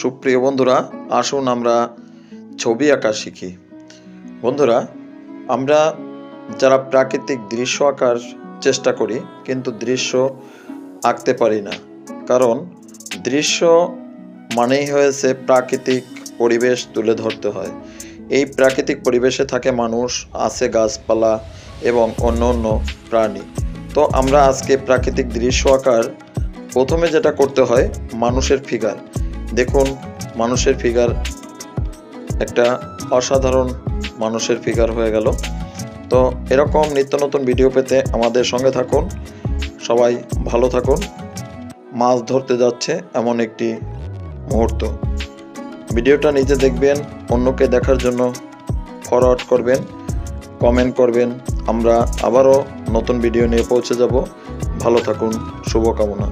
সুপ্রিয় বন্ধুরা, আসুন আমরা ছবি আঁকা শিখি। বন্ধুরা, আমরা যারা প্রাকৃতিক দৃশ্য আঁকার চেষ্টা করি কিন্তু দৃশ্য আঁকতে পারি না, কারণ দৃশ্য মানেই হয়েছে প্রাকৃতিক পরিবেশ তুলে ধরতে হয়। এই প্রাকৃতিক পরিবেশে থাকে মানুষ, আছে গাছপালা এবং অন্য অন্য প্রাণী। তো আমরা আজকে প্রাকৃতিক দৃশ্য আঁকার প্রথমে যেটা করতে হয়, মানুষের ফিগার। দেখুন, মানুষের ফিগার একটা অসাধারণ মানুষের ফিগার হয়ে গেল। তো এরকম নিত্য নতুন ভিডিও পেতে আমাদের সঙ্গে থাকুন। সবাই ভালো থাকুন। মাছ ধরতে যাচ্ছে এমন একটি মুহূর্ত। ভিডিওটা নিজে দেখবেন, অন্যকে দেখার জন্য ফরওয়ার্ড করবেন, কমেন্ট করবেন। আমরা আবারও নতুন ভিডিও নিয়ে পৌঁছে যাব। ভালো থাকুন, শুভকামনা।